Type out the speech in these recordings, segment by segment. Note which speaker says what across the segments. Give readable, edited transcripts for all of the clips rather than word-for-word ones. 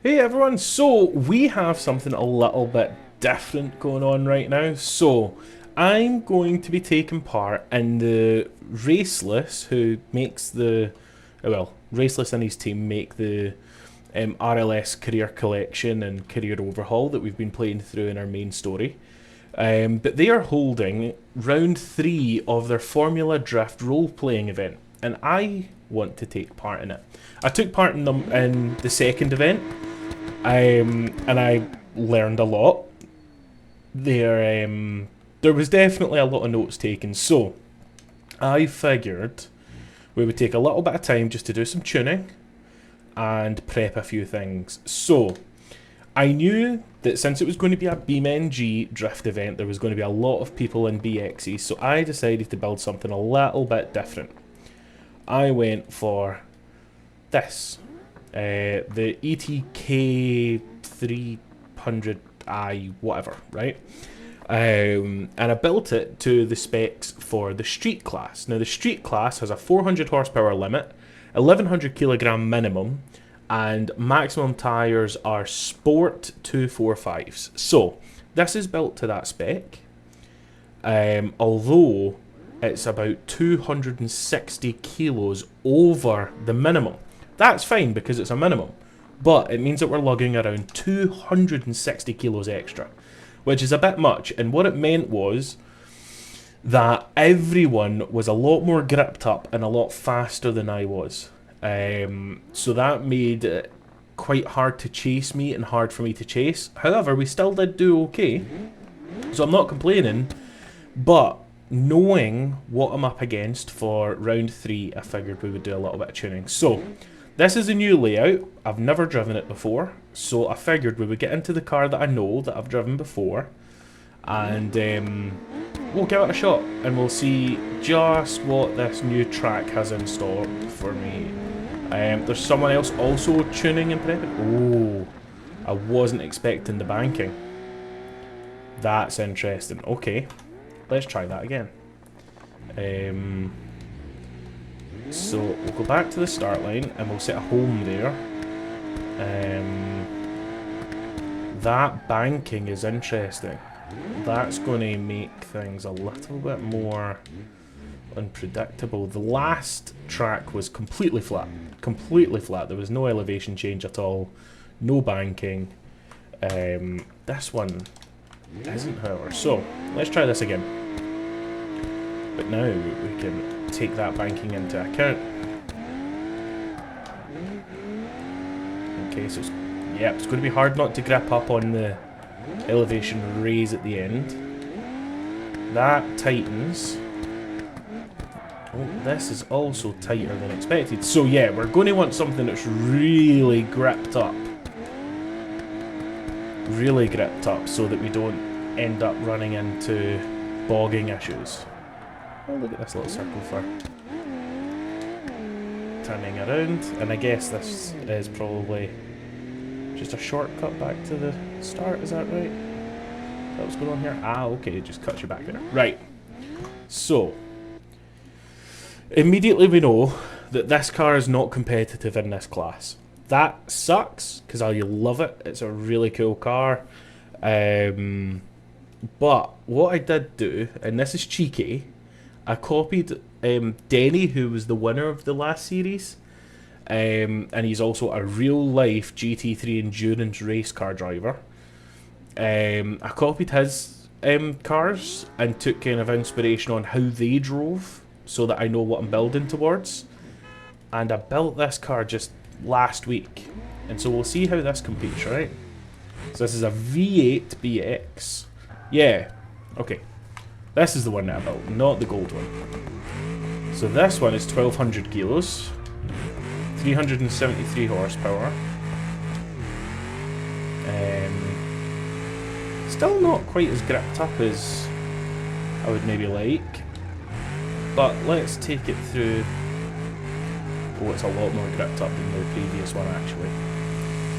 Speaker 1: Hey everyone, so we have something a little bit different going on right now. So I'm going to be taking part in the Raceless, who makes the, Raceless and his team make the RLS career collection and career overhaul that we've been playing through in our main story. But they are holding round 3 of their Formula Drift role-playing event, and I want to take part in it. I took part in the second event. And I learned a lot. There was definitely a lot of notes taken, so I figured we would take a little bit of time just to do some tuning and prep a few things. So I knew that since it was going to be a BeamNG.Drive event, there was going to be a lot of people in BXE, so I decided to build something a little bit different. I went for this. The ETK 300i whatever, right? And I built it to the specs for the street class. Now the street class has a 400 horsepower limit, 1100 kilogram minimum, and maximum tires are Sport 245s. So this is built to that spec, although it's about 260 kilos over the minimum. That's fine because it's a minimum, but it means that we're lugging around 260 kilos extra, which is a bit much. And what it meant was that everyone was a lot more gripped up and a lot faster than I was. So that made it quite hard to chase me and hard for me to chase. However, we still did do okay, so I'm not complaining, but knowing what I'm up against for round 3, I figured we would do a little bit of tuning. So this is a new layout. I've never driven it before, so I figured we would get into the car that I know that I've driven before, and we'll give it a shot, and we'll see just what this new track has in store for me. There's someone else also tuning and prepping. Oh, I wasn't expecting the banking. That's interesting. Okay, let's try that again. So we'll go back to the start line and we'll set a home there. That banking is interesting. That's going to make things a little bit more unpredictable. The last track was completely flat. Completely flat. There was no elevation change at all. No banking. This one isn't, however. So let's try this again. But now we can take that banking into account. Okay, so it's going to be hard not to grip up on the elevation raise at the end. That tightens. Oh, this is also tighter than expected. So yeah, we're going to want something that's really gripped up. Really gripped up so that we don't end up running into bogging issues. Oh, look at this little circle for turning around, and I guess this is probably just a shortcut back to the start, is that right? Is that what's going on here? Ah, okay, it just cuts you back there. Right, so immediately we know that this car is not competitive in this class. That sucks, because I love it. It's a really cool car. But what I did do, and this is cheeky, I copied Denny, who was the winner of the last series, and he's also a real-life GT3 endurance race car driver. I copied his cars and took kind of inspiration on how they drove, so that I know what I'm building towards. And I built this car just last week, and so we'll see how this competes, right? So this is a V8 BX. Yeah, okay. This is the one that I built, not the gold one. So this one is 1200 kilos, 373 horsepower. Still not quite as gripped up as I would maybe like, but let's take it through. Oh, it's a lot more gripped up than the previous one actually.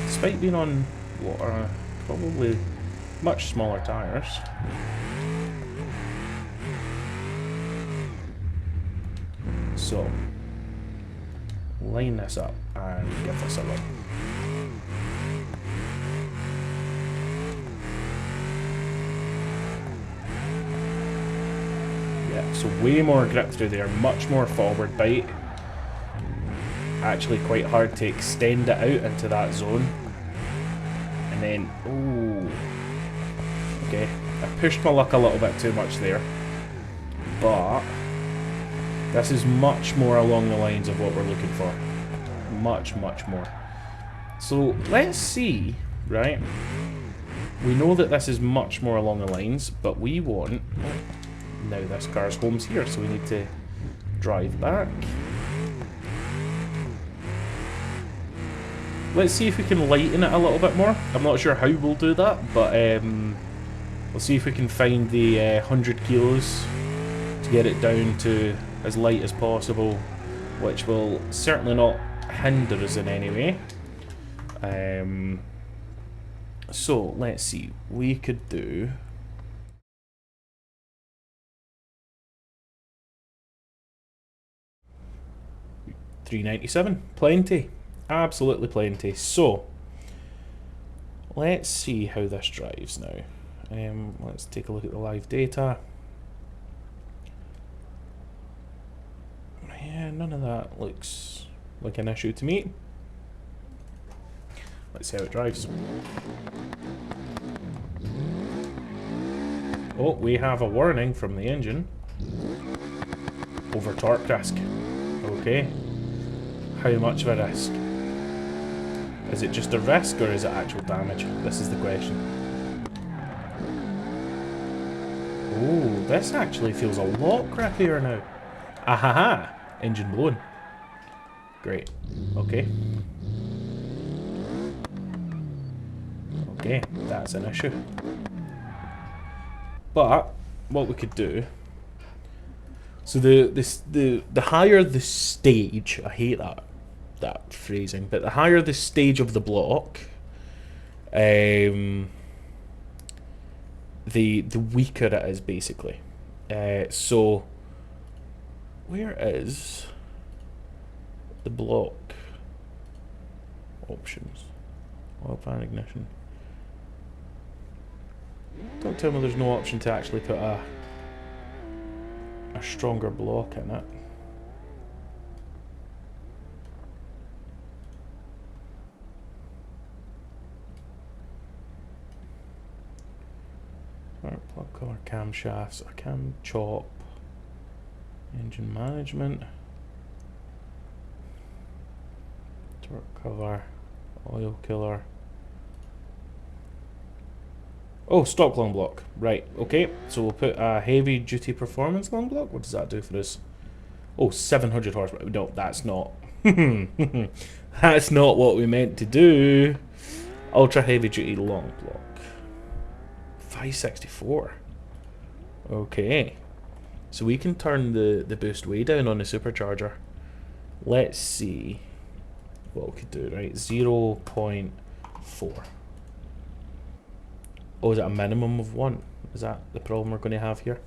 Speaker 1: Despite being on what are probably much smaller tyres. So, line this up and give this a look. So way more grip through there, much more forward bite. Actually quite hard to extend it out into that zone. And then, ooh. Okay, I pushed my luck a little bit too much there. But this is much more along the lines of what we're looking for. Much, much more. So let's see, right? We know that this is much more along the lines, but we want... Now this car's home's here, so we need to drive back. Let's see if we can lighten it a little bit more. I'm not sure how we'll do that, but we'll see if we can find the 100 kilos to get it down to as light as possible, which will certainly not hinder us in any way. So let's see, we could do... $397, plenty, absolutely plenty. So let's see how this drives now. Let's take a look at the live data. Yeah, none of that looks like an issue to me. Let's see how it drives. Oh, we have a warning from the engine. Over torque risk. Okay. How much of a risk? Is it just a risk or is it actual damage? This is the question. Oh, this actually feels a lot crappier now. Ahaha! Engine blown. Great. Okay. Okay, that's an issue. But what we could do, so the higher the stage, I hate that phrasing, but the higher the stage of the block, the weaker it is basically. So where is the block options? Oil pan ignition. Don't tell me there's no option to actually put a stronger block in it. Spark plug cover, camshafts, a cam chop, engine management, torque cover, oil killer. Oh, stock long block. Right, okay. So we'll put a heavy duty performance long block. What does that do for us? Oh, 700 horsepower. No, that's not. That's not what we meant to do. Ultra heavy duty long block. 564. Okay. So we can turn the boost way down on the supercharger. Let's see what we could do, right? 0.4. Oh, is it a minimum of 1? Is that the problem we're going to have here?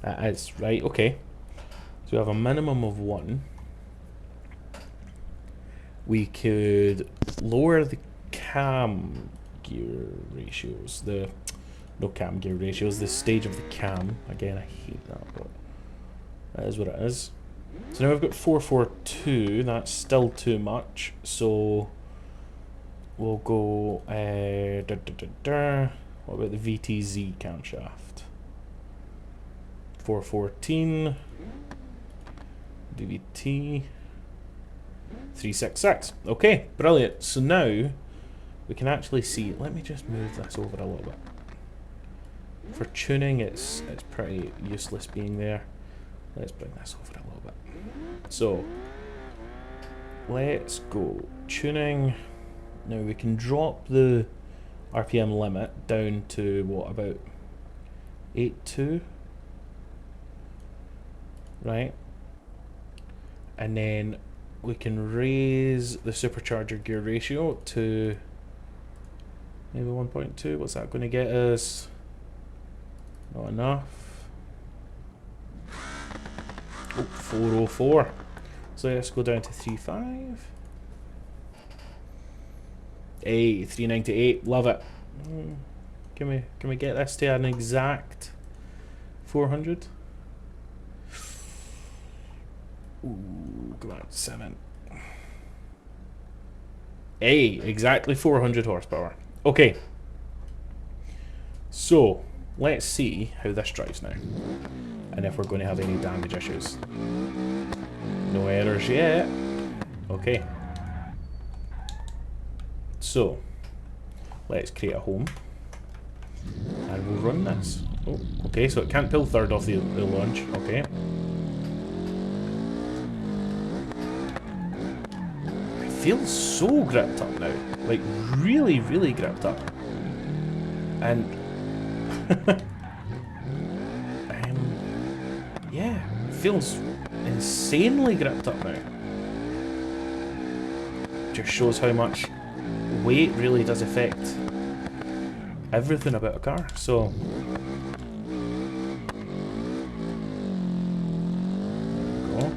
Speaker 1: That is, right, okay. So we have a minimum of 1. We could lower the cam gear ratios. No cam gear ratios, the stage of the cam. Again, I hate that, but that is what it is. So now we've got 442, that's still too much, so we'll go, what about the VTZ camshaft? 414, DVT, 366. Okay, brilliant. So now we can actually see, let me just move this over a little bit. For tuning, it's pretty useless being there. Let's bring this over a little bit. So, let's go tuning. Now we can drop the RPM limit down to what, about 8.2, right? And then we can raise the supercharger gear ratio to maybe 1.2. What's that going to get us? Not enough. Oh, 404. So let's go down to 3.5. Hey, 398. Love it. Can we get this to an exact 400. Ooh, come on, 7. Hey, exactly 400 horsepower. Okay. So, let's see how this drives now. And if we're going to have any damage issues. No errors yet. Okay. So, let's create a home. And we'll run this. Oh, okay, so it can't pull third off the launch. Okay. It feels so gripped up now. Like, really, really gripped up. And... yeah, it feels insanely gripped up now. Just shows how much weight really does affect everything about a car. So there we go.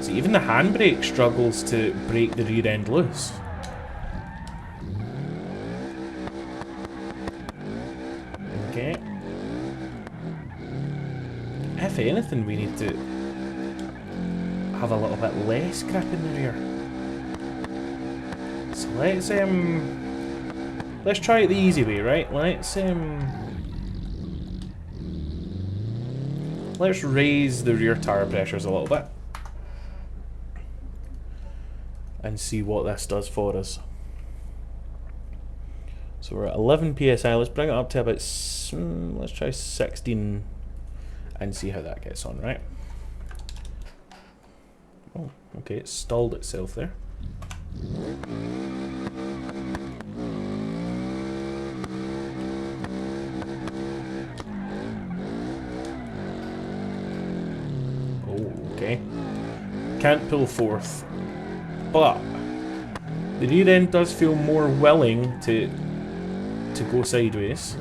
Speaker 1: So even the handbrake struggles to break the rear end loose. Okay. If anything, we need to have a little bit less grip in the rear. So let's try it the easy way, right? Let's raise the rear tire pressures a little bit and see what this does for us. So we're at 11 psi. Let's bring it up to about let's try 16 and see how that gets on, right? Oh, okay, it stalled itself there. Oh, okay. Can't pull fourth, but the rear end does feel more willing to go sideways.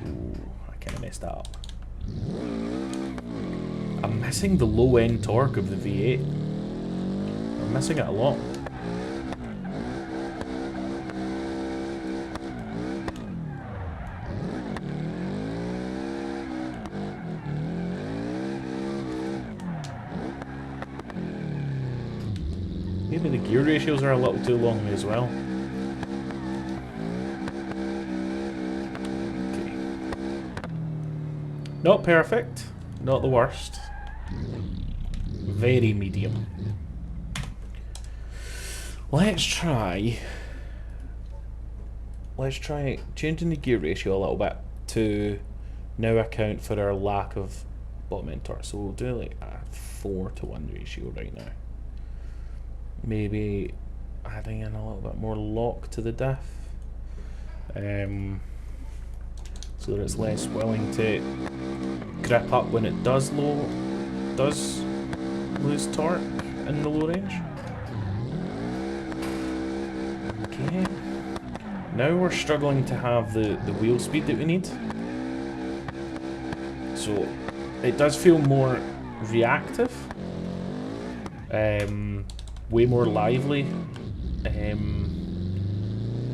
Speaker 1: Ooh, I kind of messed that up. I'm missing the low end torque of the V8. I'm missing it a lot. Maybe the gear ratios are a little too long as well. Okay. Not perfect, not the worst. Very medium. Let's try changing the gear ratio a little bit to now account for our lack of bottom end torque. So we'll do like a 4:1 ratio right now. Maybe adding in a little bit more lock to the diff, so that it's less willing to grip up when it does lose torque in the low range. Okay. Now we're struggling to have the wheel speed that we need. So it does feel more reactive. Way more lively.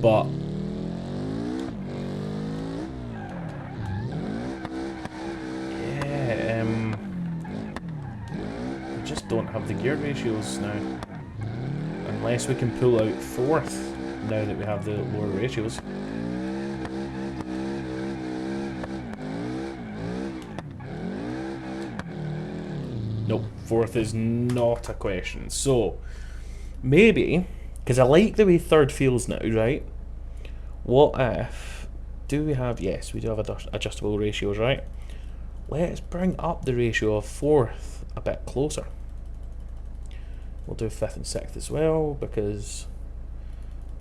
Speaker 1: But yeah, we just don't have the gear ratios now. Unless we can pull out fourth now that we have the lower ratios. Nope, fourth is not a question. So maybe, because I like the way third feels now, right? What if, do we have, yes, we do have adjustable ratios, right? Let's bring up the ratio of fourth a bit closer. We'll do fifth and sixth as well, because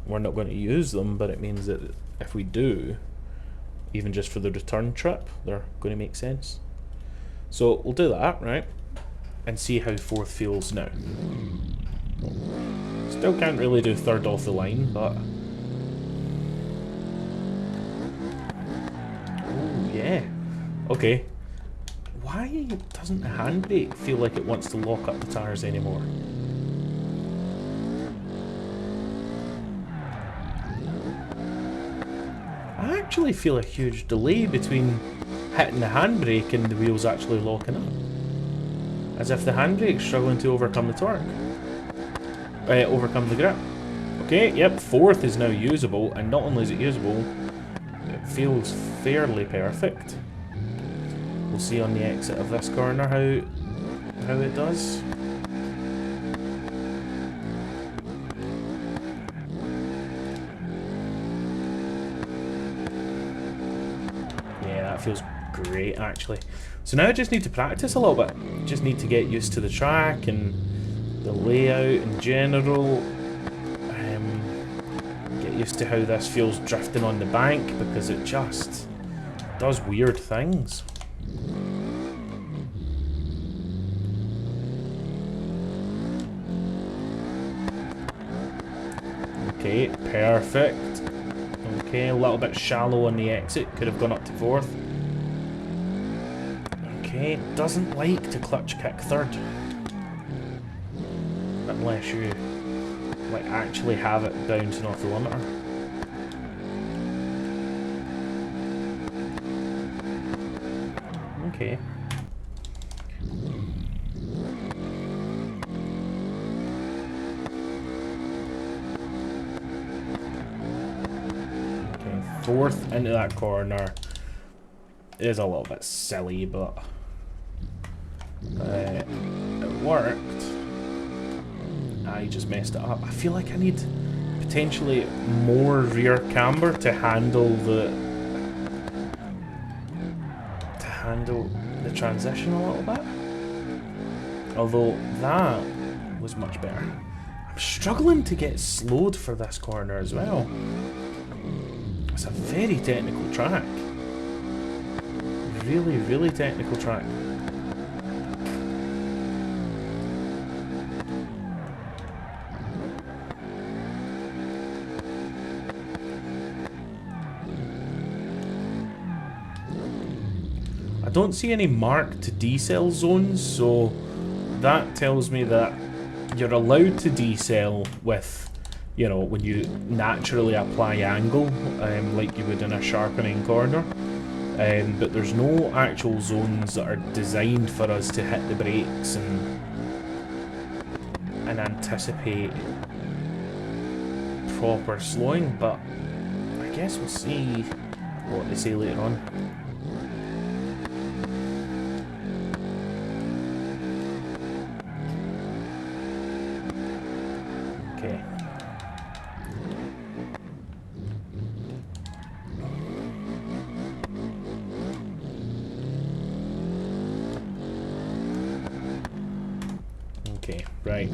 Speaker 1: we're not going to use them, but it means that if we do, even just for the return trip, they're going to make sense. So we'll do that, right? And see how fourth feels now. Still can't really do third off the line, but... oh, yeah. Okay. Why doesn't the handbrake feel like it wants to lock up the tyres anymore? actually feel a huge delay between hitting the handbrake and the wheels actually locking up. As if the handbrake's struggling to overcome the torque. Overcome the grip. Okay, yep, fourth is now usable, and not only is it usable, it feels fairly perfect. We'll see on the exit of this corner how it does. Yeah, that feels great actually. So now I just need to practice a little bit. Just need to get used to the track and the layout in general. Get used to how this feels drifting on the bank, because it just does weird things. Okay, perfect. Okay, a little bit shallow on the exit, could have gone up to fourth. Okay, doesn't like to clutch kick third. Unless you like actually have it bouncing off the limiter. Okay. Fourth into that corner is a little bit silly, but it worked. I just messed it up. I feel like I need potentially more rear camber to handle the transition a little bit. Although that was much better. I'm struggling to get slowed for this corner as well. It's a very technical track. Really, really technical track. I don't see any marked decel zones, so that tells me that you're allowed to decel with, you know, when you naturally apply angle, like you would in a sharpening corner. But there's no actual zones that are designed for us to hit the brakes and anticipate proper slowing, but I guess we'll see what they say later on. Okay. Okay, right.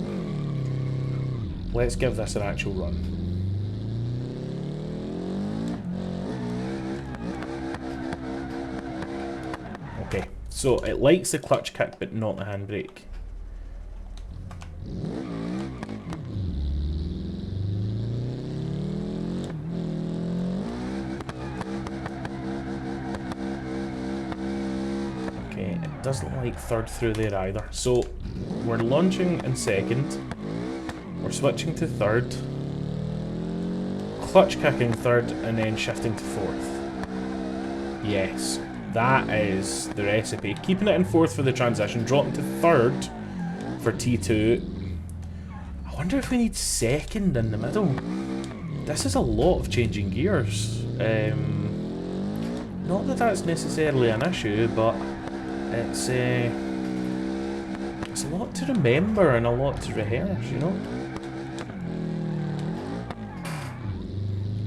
Speaker 1: Let's give this an actual run. Okay, so it likes the clutch kick but not the handbrake. Okay, it doesn't like third through there either. So we're launching in second, we're switching to third, clutch kicking third, and then shifting to fourth. Yes. That is the recipe. Keeping it in fourth for the transition, dropping to third for T2. I wonder if we need second in the middle. This is a lot of changing gears. Not that that's necessarily an issue, but it's a lot to remember and a lot to rehearse, you know?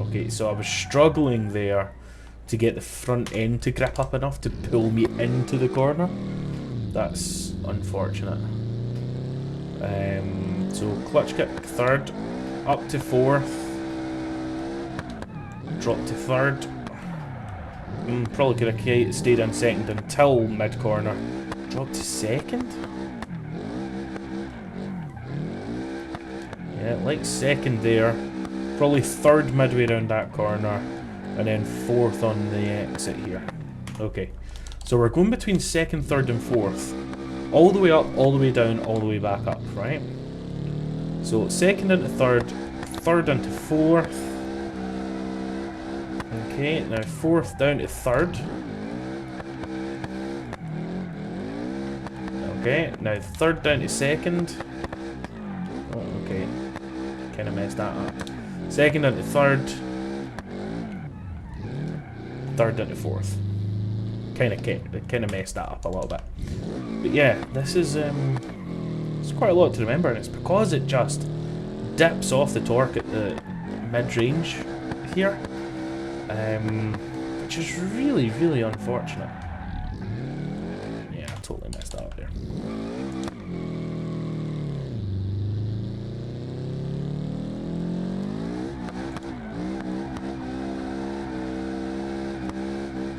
Speaker 1: Okay, so I was struggling there to get the front end to grip up enough to pull me into the corner. That's unfortunate. So clutch kick third, up to fourth, drop to third. Probably could have stayed in second until mid corner. Drop to second. Yeah, like second there. Probably third midway around that corner. And then fourth on the exit here. Okay, so we're going between second, third, and fourth. All the way up, all the way down, all the way back up, right? So second into third, third into fourth. Okay, now fourth down to third. Okay, now third down to second. Oh, okay. Kind of messed that up. Second down to third. Third down to fourth. Kind of messed that up a little bit. But yeah, this is it's quite a lot to remember, and it's because it just dips off the torque at the mid-range here, which is really, really unfortunate. Yeah, I totally messed that up there.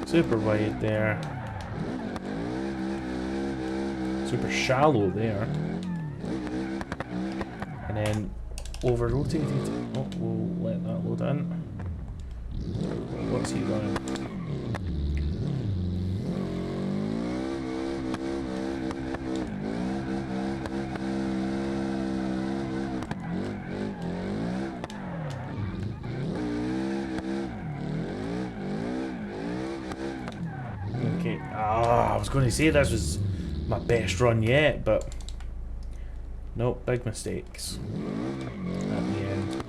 Speaker 1: Super wide there. Super shallow there. And then over rotated. Oh, we'll let that load in. What's he running? Okay. I was going to say this was my best run yet, but nope, big mistakes at the end.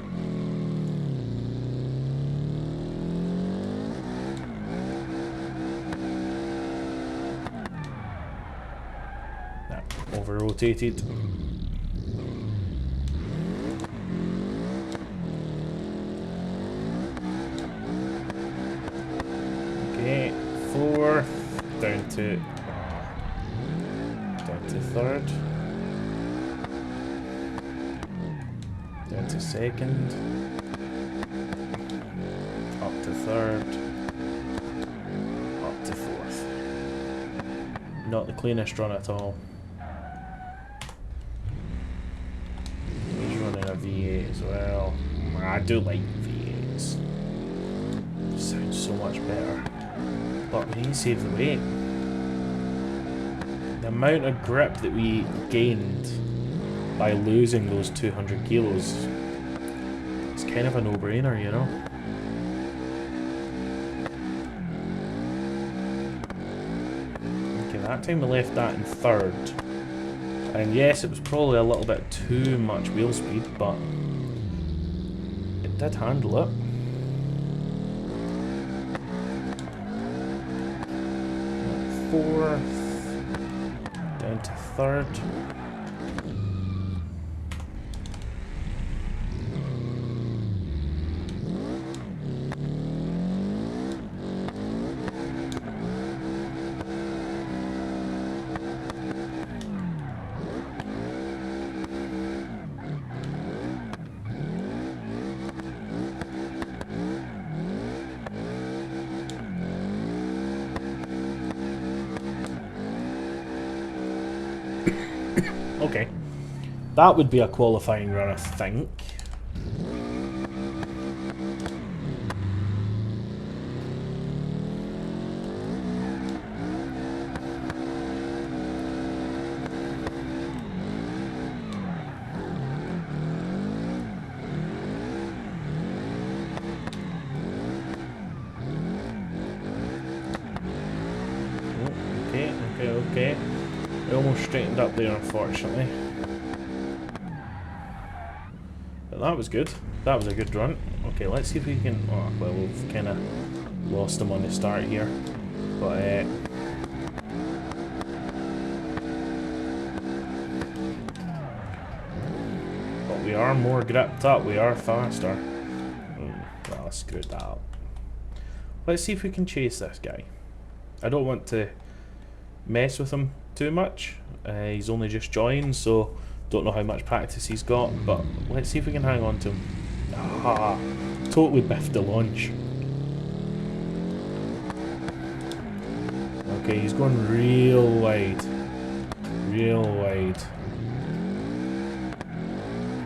Speaker 1: Nah, over rotated. Okay, fourth, down to third. Down to second, up to third, up to fourth. Not the cleanest run at all. He's running a V8 as well. I do like V8s. Sounds so much better. But we need to save the weight. The amount of grip that we gained by losing those 200 kilos, it's kind of a no-brainer, you know? Okay, that time we left that in third. And yes, it was probably a little bit too much wheel speed, but it did handle it. Fourth, down to third. Okay, that would be a qualifying run, I think. Okay. We almost straightened up there, unfortunately. But that was good. That was a good run. Okay, let's see if we can... Oh, well, we've kind of lost him on the start here. But, we are more gripped up. We are faster. Well, I screwed that up. Let's see if we can chase this guy. I don't want to mess with him too much. He's only just joined, so don't know how much practice he's got, but let's see if we can hang on to him. Ah, totally biffed the launch. Okay, he's going real wide. Real wide.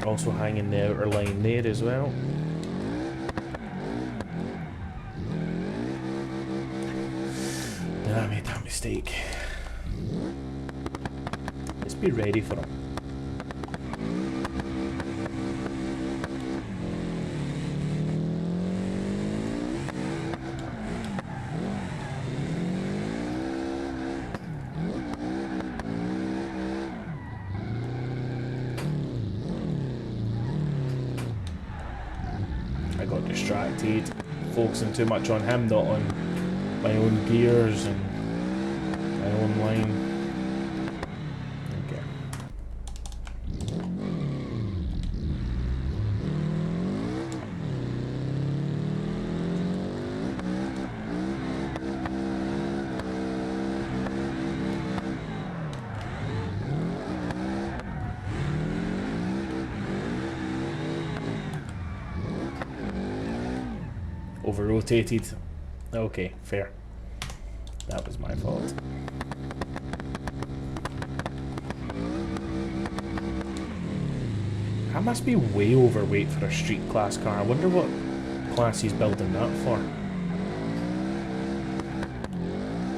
Speaker 1: Also hanging the outer line there as well. I made that mistake. Let's be ready for him. distracted, focusing too much on him, not on my own gears and my own line. Okay. Over rotated. Okay, fair. That was my fault. I must be way overweight for a street class car. I wonder what class he's building that for.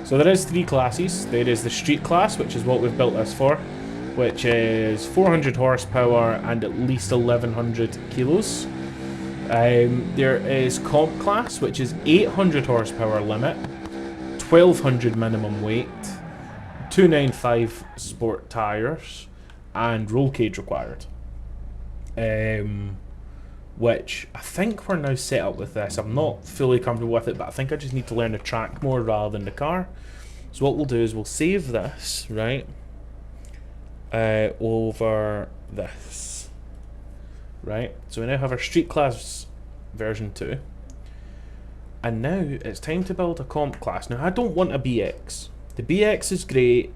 Speaker 1: So there is 3 classes. There is the street class, which is what we've built this for, which is 400 horsepower and at least 1100 kilos. There is comp class, which is 800 horsepower limit, 1200 minimum weight, 295 sport tyres, and roll cage required. Which I think we're now set up with this. I'm not fully comfortable with it, but I think I just need to learn the track more rather than the car. So what we'll do is we'll save this, right, over this. Right, so we now have our street class version 2, and now it's time to build a comp class. Now I don't want a BX. The BX is great,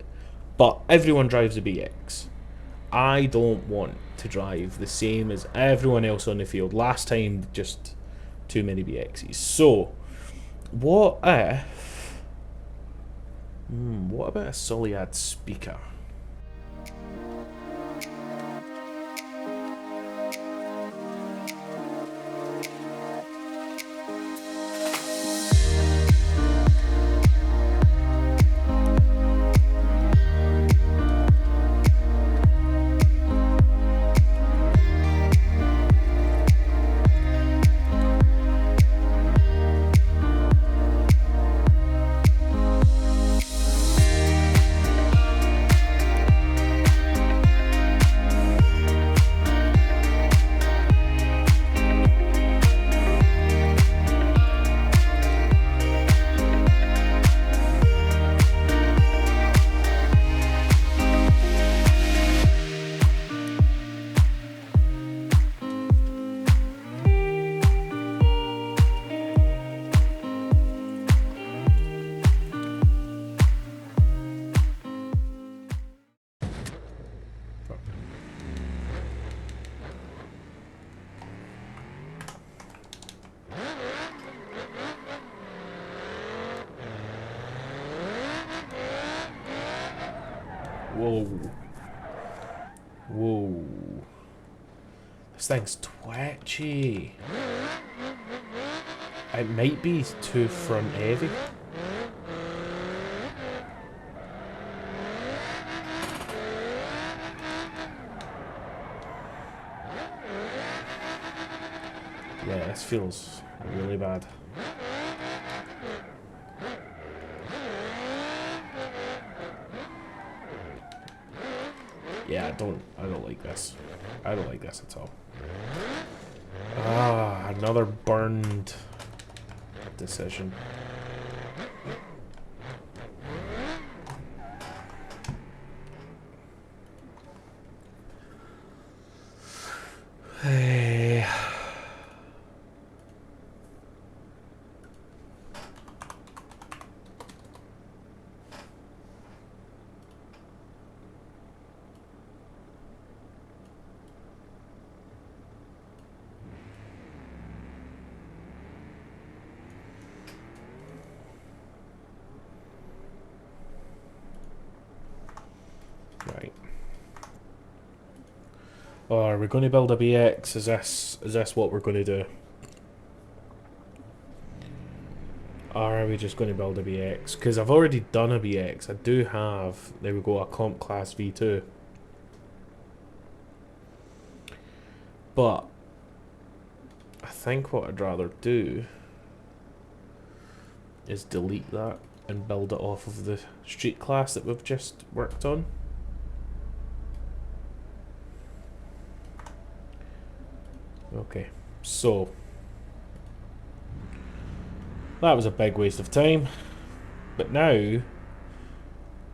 Speaker 1: but everyone drives a BX. I don't want to drive the same as everyone else on the field. Last time, just too many BXs. So what if, what about a Soliad speaker? Whoa. Whoa. This thing's twitchy. It might be too front heavy. Yeah, this feels really bad. Yeah, I don't like this. I don't like this at all. Ah, another burned decision. Hey. Right. Oh, are we going to build a BX? Is this what we're going to do? Or are we just going to build a BX? Because I've already done a BX. I do have, there we go, a comp class V2. But I think what I'd rather do is delete that and build it off of the street class that we've just worked on. Okay, so That was a big waste of time. But now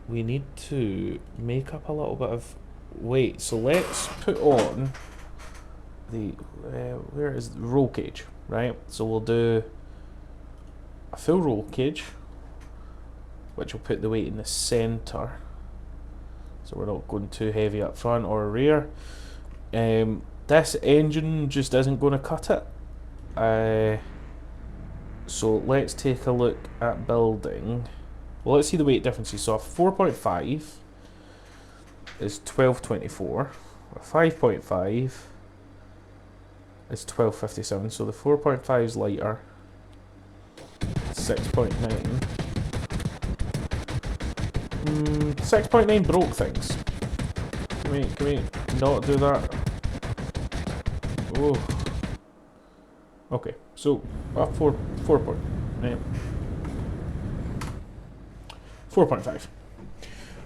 Speaker 1: we need to make up a little bit of weight. So let's put on the where is the roll cage, right? So we'll do a full roll cage, which will put the weight in the center, so we're not going too heavy up front or rear. This engine just isn't going to cut it. So let's take a look at building. Well, let's see the weight differences. So a 4.5 is 1224. A 5.5 is 1257. So the 4.5 is lighter. 6.9. 6.9 broke things. Can we not do that? Oh. Okay, so 4.9. 4.5.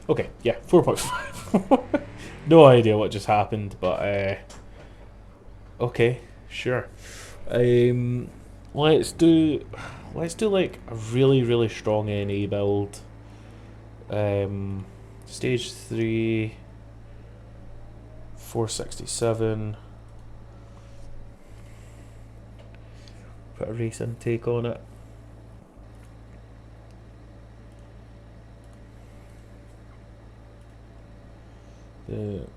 Speaker 1: Okay, yeah, 4.5. No idea what just happened, but okay, sure. Let's do like a really strong NA build. Stage 3, 467. Put a race intake on it. The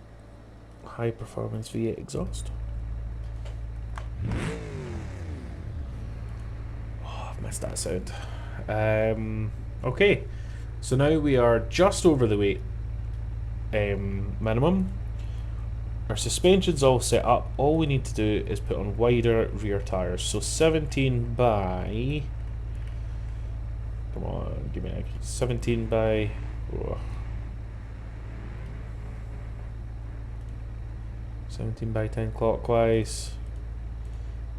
Speaker 1: high performance V8 exhaust. Oh, I've missed that sound. Okay, so now we are just over the weight minimum. Our suspension's all set up. All we need to do is put on wider rear tires. So 17 by... Come on, give me a... 17 by... Oh. 17 by 10 clockwise.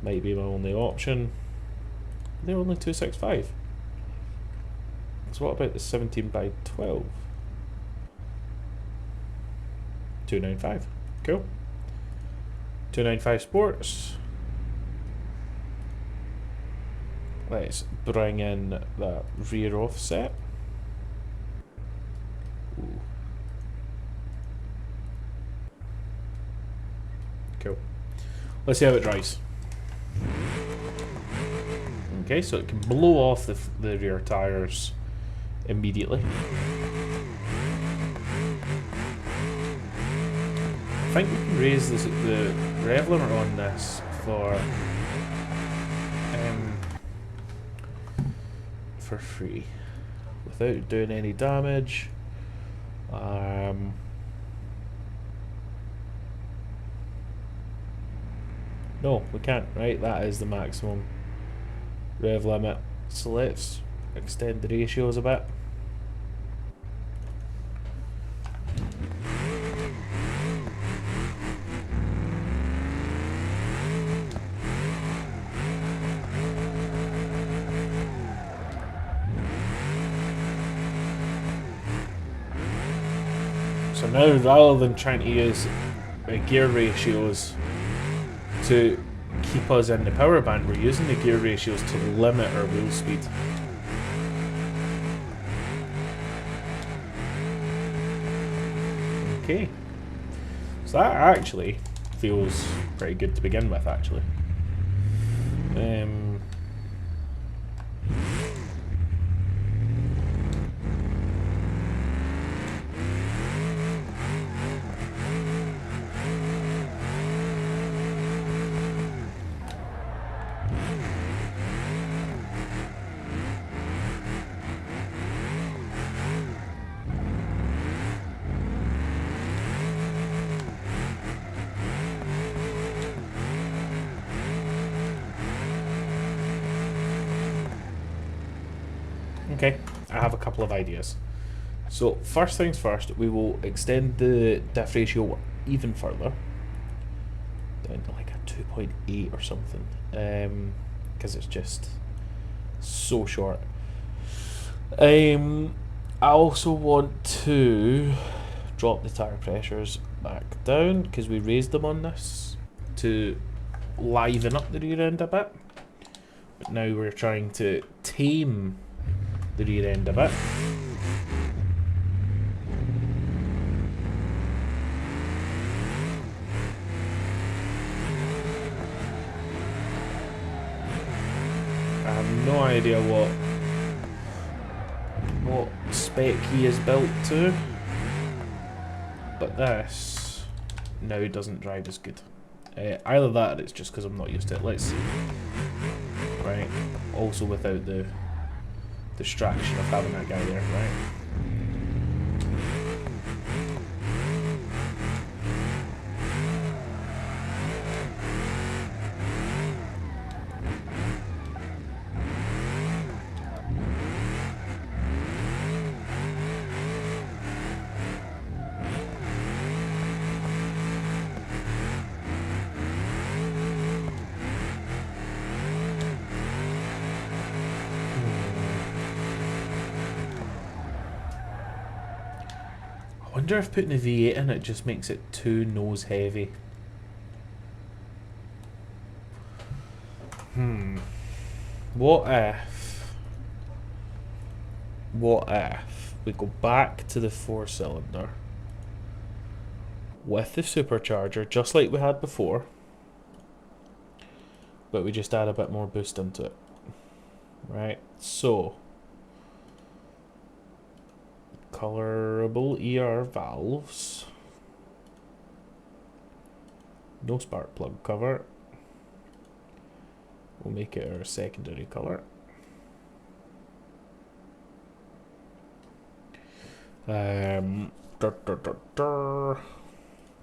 Speaker 1: Might be my only option. They're only 265. So what about the 17 by 12? 295. Cool. 295 sports. Let's bring in that rear offset. Ooh. Cool. Let's see how it drives. Okay, so it can blow off the rear tires immediately. I think we can raise the rev limiter on this for free without doing any damage. No, we can't, right? That is the maximum rev limit. So let's extend the ratios a bit. So now, rather than trying to use gear ratios to keep us in the power band, we're using the gear ratios to limit our wheel speed. Okay, so that actually feels pretty good to begin with, actually. Okay, I have a couple of ideas. So first things first, we will extend the diff ratio even further, down to like a 2.8 or something, because it's just so short. I also want to drop the tire pressures back down because we raised them on this to liven up the rear end a bit. But now we're trying to tame the rear end a bit. I have no idea what spec he is built to, but this now doesn't drive as good. Either that or it's just because I'm not used to it. Let's see. Right, also without the distraction of having that guy there, right? I wonder if putting a V8 in it just makes it too nose heavy. What if we go back to the 4-cylinder with the supercharger, just like we had before, but we just add a bit more boost into it. Right, so colorable ER valves, no spark plug cover. We'll make it our secondary color.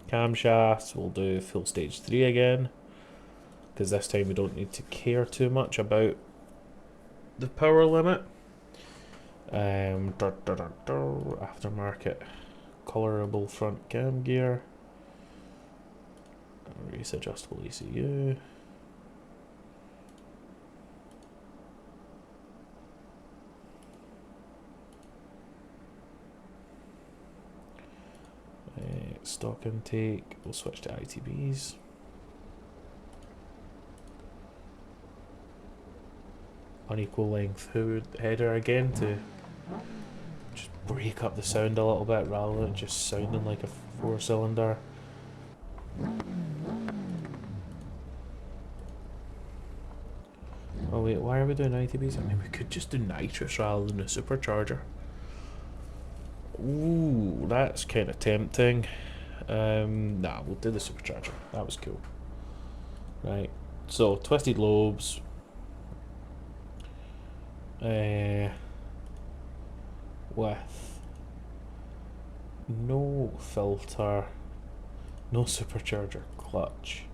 Speaker 1: Camshafts, we'll do full stage 3 again, because this time we don't need to care too much about the power limit. Aftermarket colorable front cam gear, race adjustable ECU. Stock intake, we'll switch to ITBs. Unequal length hood header again to just break up the sound a little bit rather than just sounding like a 4-cylinder. Oh wait, why are we doing ITBs? I mean, we could just do nitrous rather than a supercharger. Ooh, that's kind of tempting. Nah, we'll do the supercharger. That was cool. Right, so twisted lobes. With no filter, no supercharger clutch.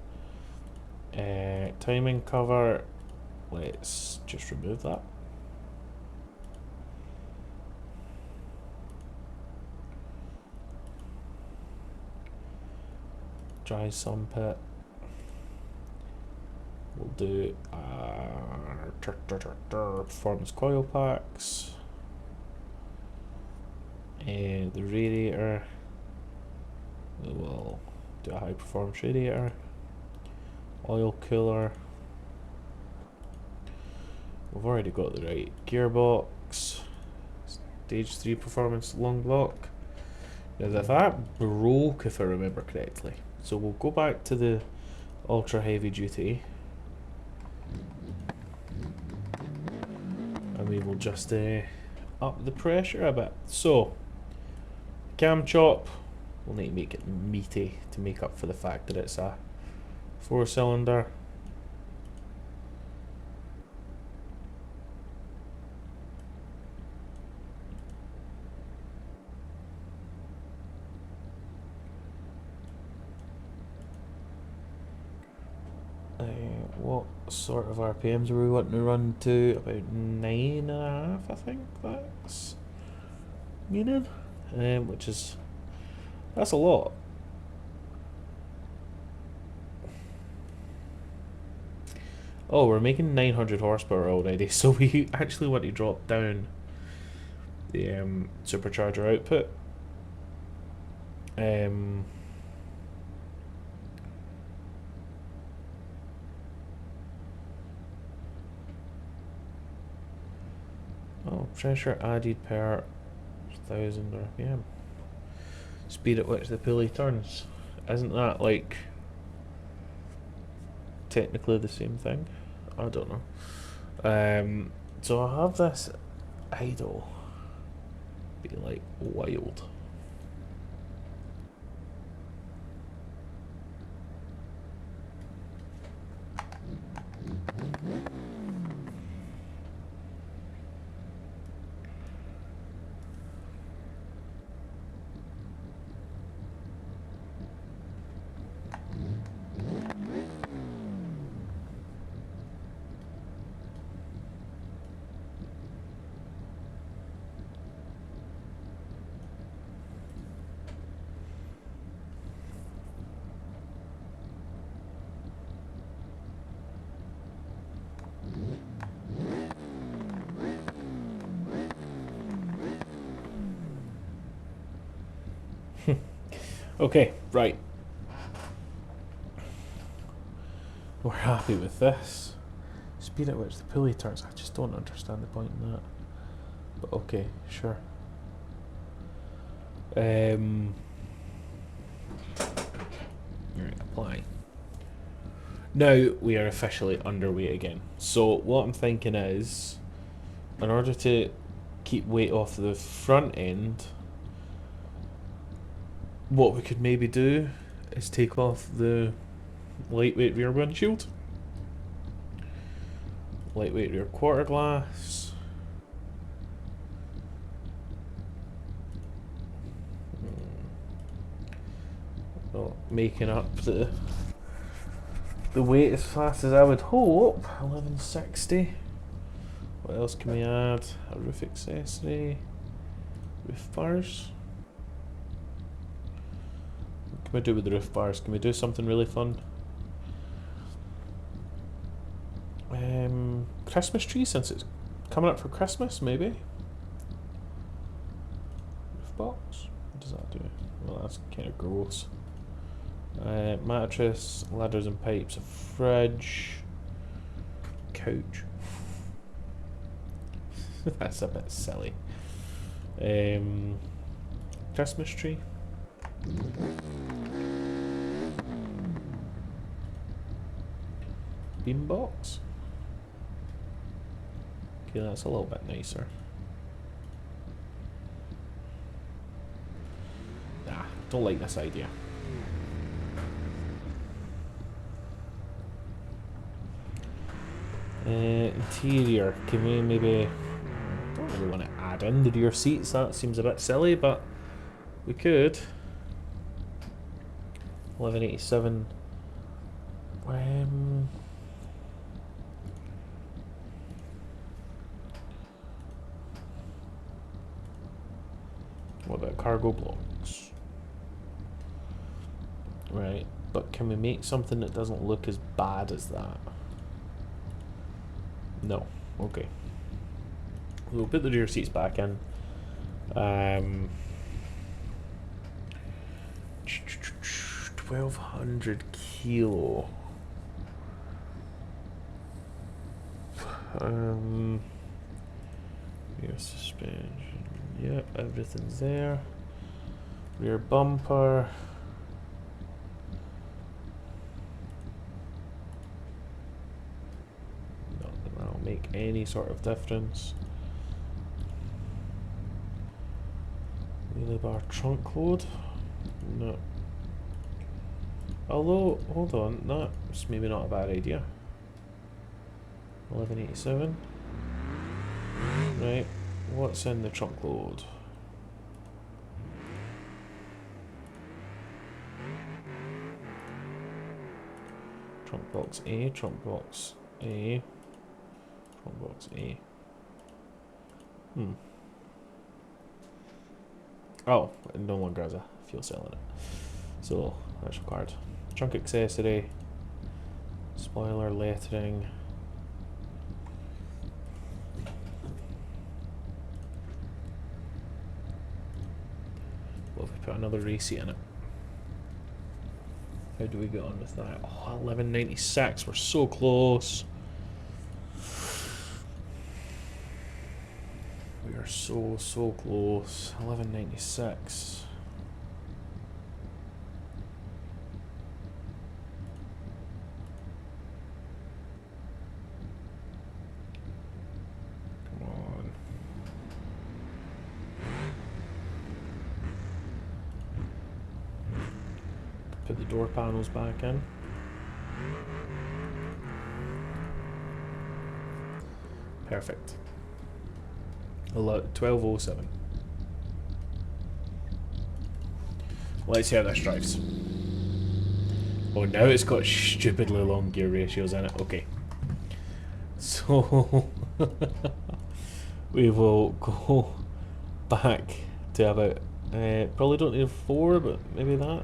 Speaker 1: Timing cover, let's just remove that. Dry sun pit. We'll do performance coil packs. The radiator, we will do a high performance radiator. Oil cooler. We've already got the right gearbox. Stage 3 performance long block. Now that broke, if I remember correctly. So we'll go back to the ultra heavy duty. And we will just up the pressure a bit. So, cam chop, we'll need to make it meaty to make up for the fact that it's a 4-cylinder. What sort of RPMs are we wanting to run to? About 9.5, I think that's meaning, which is, that's a lot. Oh, we're making 900 horsepower already, so we actually want to drop down the supercharger output. Pressure added per 1000 RPM. Speed at which the pulley turns. Isn't that like technically the same thing? I don't know. So I have this idle be like wild. Okay, right. We're happy with this. Speed at which the pulley turns. I just don't understand the point in that. But okay, sure. Right, apply. Now we are officially underweight again. So what I'm thinking is, in order to keep weight off the front end, what we could maybe do is take off the lightweight rear windshield, lightweight rear quarter glass, not making up the weight as fast as I would hope. 1160. What else can we add? A roof accessory, roof bars. What can we do with the roof bars? Can we do something really fun? Christmas tree, since it's coming up for Christmas, maybe? Roof box? What does that do? Well, that's kind of gross. Mattress, ladders and pipes, a fridge, couch. That's a bit silly. Christmas tree. Beam box. Okay, that's a little bit nicer. Nah, don't like this idea. Interior, can we maybe... don't really want to add in the rear seats, that seems a bit silly, but we could. 1187. What about cargo blocks? Right, but can we make something that doesn't look as bad as that? No. Okay. We'll put the rear seats back in. 1200 kilo. Rear suspension. Yep, everything's there. Rear bumper. Nothing that'll make any sort of difference. Wheelie bar trunk load. No. Although, hold on, that's maybe not a bad idea. 1187. Right, what's in the trunk load? Trunk box A, trunk box A, trunk box A. Oh, it no longer has a fuel cell in it. So, that's required. Trunk accessory, spoiler lettering. What if we put another race seat in it? How do we get on with that? Oh, 1196, we're so close. We are so close. 1196. Come on. Put the door panels back in. Perfect. 1207. Let's see how this drives. Oh, now it's got stupidly long gear ratios in it. Okay. So we will go back to about probably don't need a 4, but maybe that.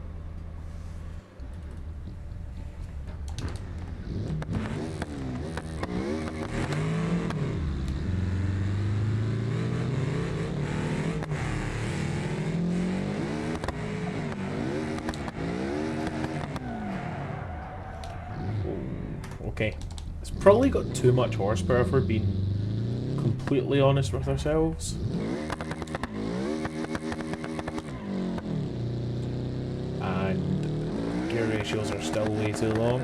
Speaker 1: Okay, it's probably got too much horsepower if we're being completely honest with ourselves. And gear ratios are still way too long.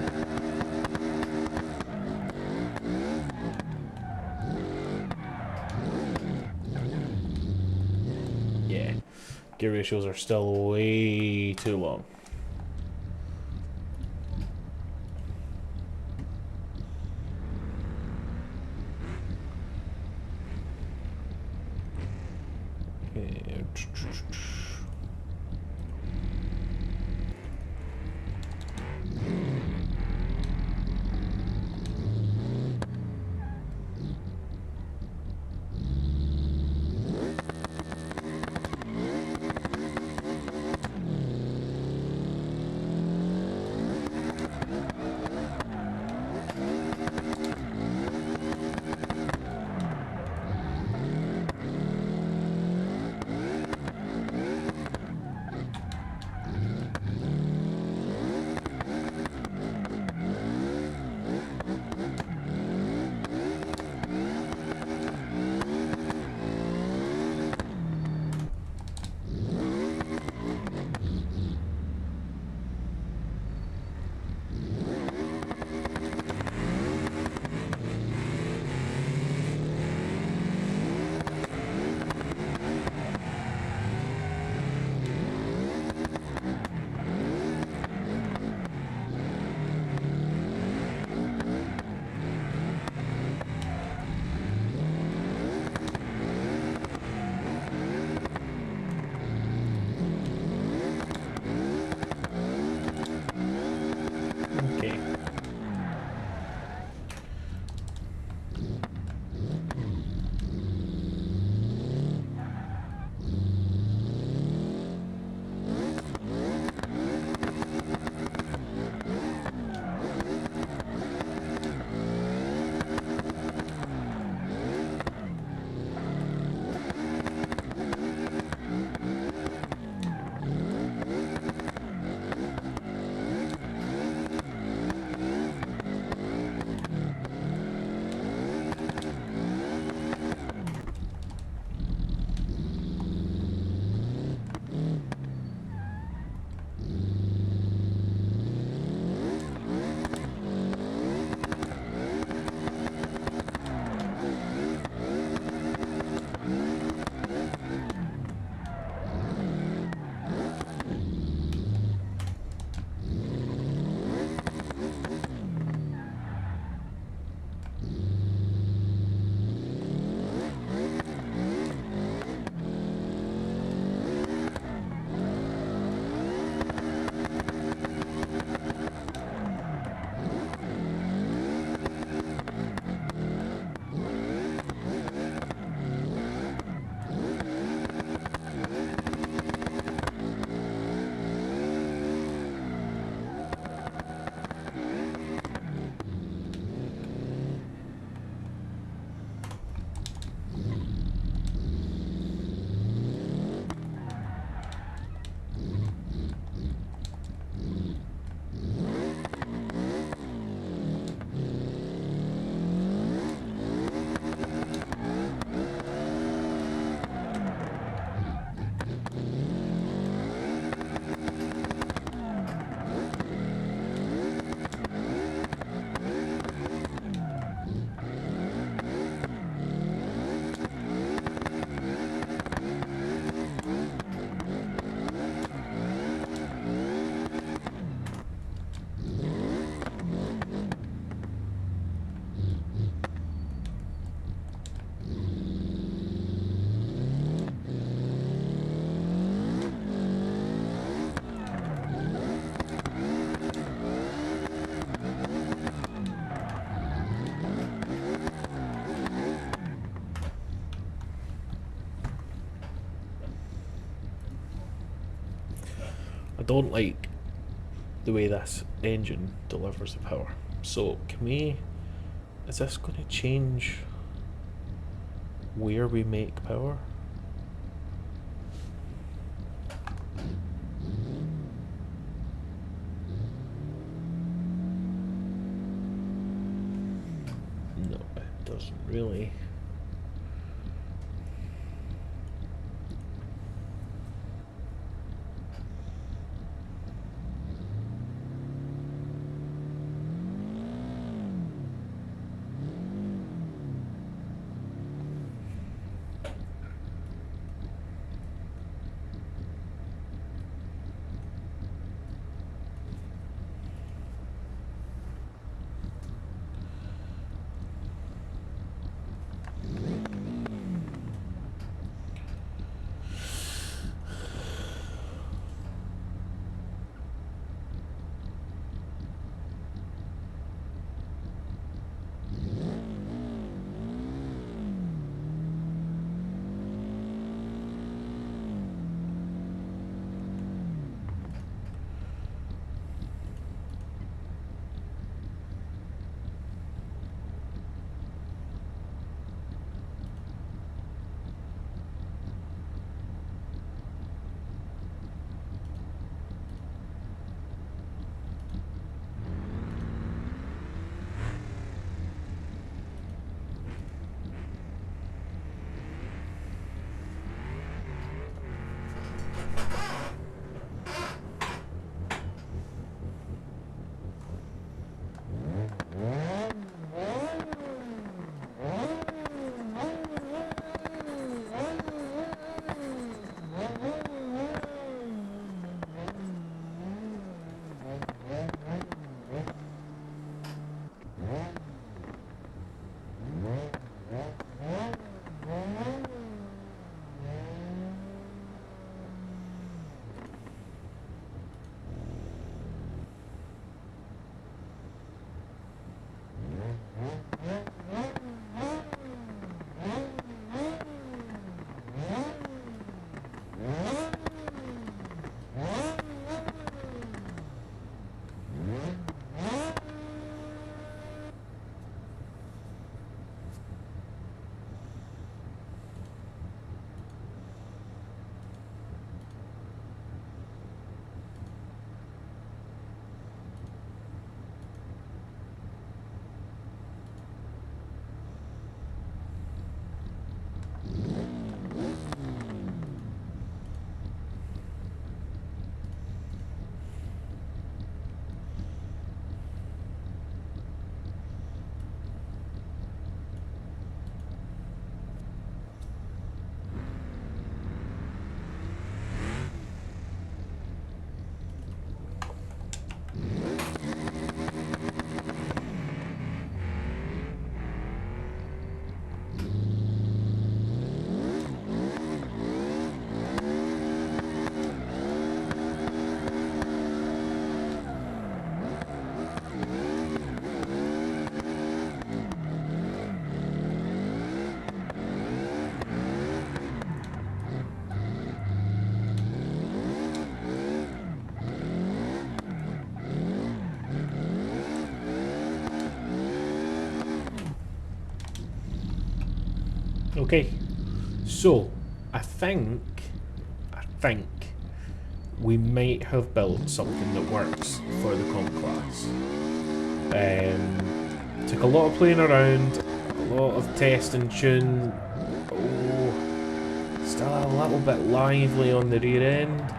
Speaker 1: Yeah, gear ratios are still way too long. don't like the way this engine delivers the power. So can we, is this going to change where we make power? No, it doesn't really. Okay, so I think we might have built something that works for the comp class. Took a lot of playing around, a lot of test and tune. Oh, still a little bit lively on the rear end.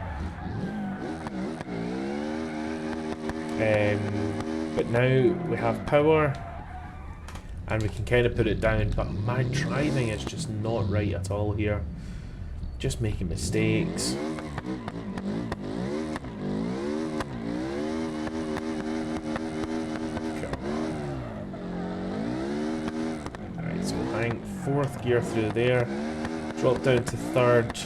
Speaker 1: But now we have power. And we can kind of put it down, but my driving is just not right at all here. Just making mistakes. Alright, so hang fourth gear through there. Drop down to third.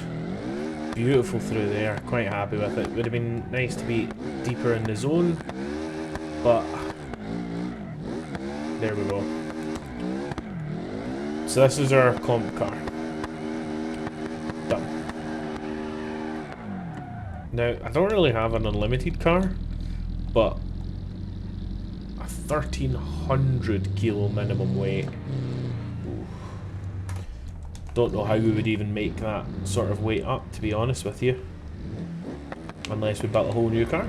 Speaker 1: Beautiful through there. Quite happy with it. Would have been nice to be deeper in the zone, but there we go. So this is our comp car. Done. Now, I don't really have an unlimited car, but a 1300 kilo minimum weight. Don't know how we would even make that sort of weight up, to be honest with you. Unless we built a whole new car.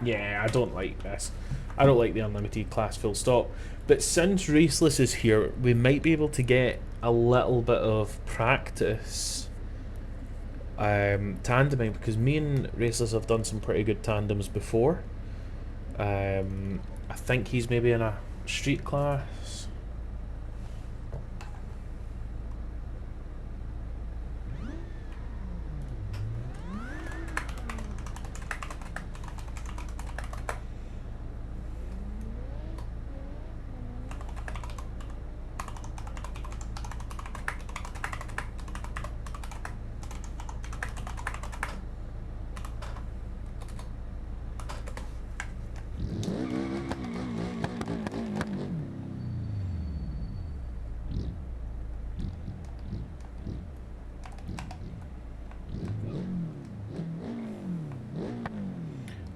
Speaker 1: Yeah, I don't like this. I don't like the unlimited class full stop. But since Raceless is here, we might be able to get a little bit of practice tandeming, because me and Raceless have done some pretty good tandems before. I think he's maybe in a street class.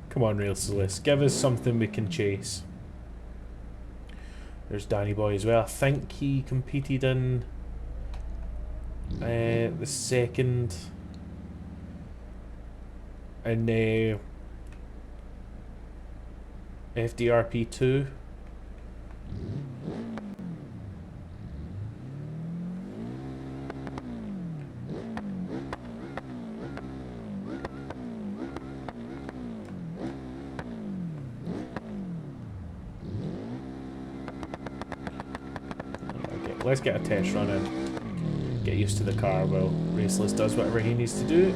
Speaker 1: Come on, Raceless, give us something we can chase. There's Danny Boy as well. I think he competed in the second in FDRP 2. Let's get a test run in. Get used to the car while Raceless does whatever he needs to do.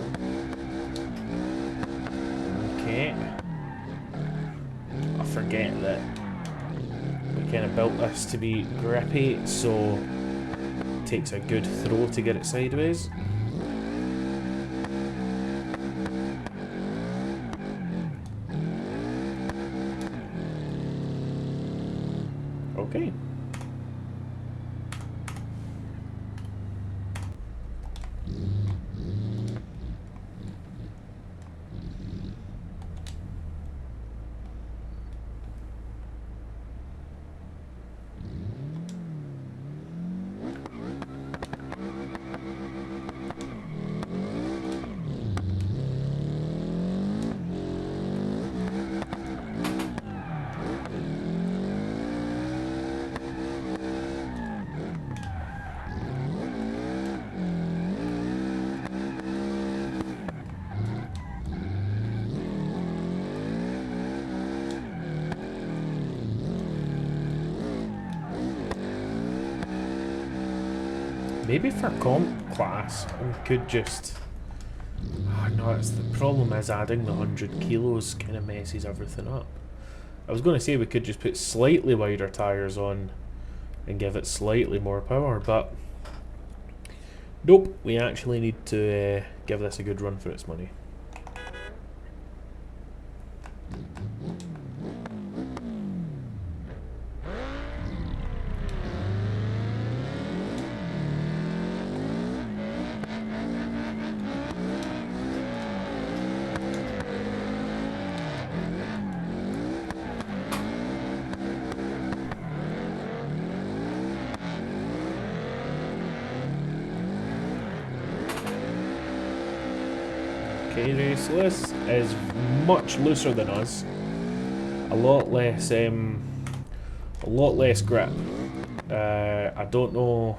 Speaker 1: Okay. I forget that we kind of built this to be grippy, so it takes a good throw to get it sideways. Okay. Maybe for comp class, we could just... Oh no, it's the problem is adding the 100 kilos kind of messes everything up. I was going to say we could just put slightly wider tyres on and give it slightly more power, but nope, we actually need to give this a good run for its money. Okay, Raceless is much looser than us. A lot less grip. I don't know.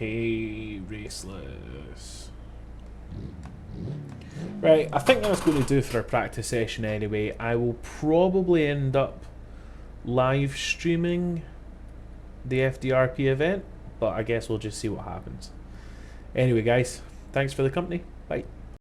Speaker 1: Okay, Raceless. Right, I think that's going to do for our practice session anyway. I will probably end up live streaming the FDRP event, but I guess we'll just see what happens. Anyway guys, thanks for the company. Bye.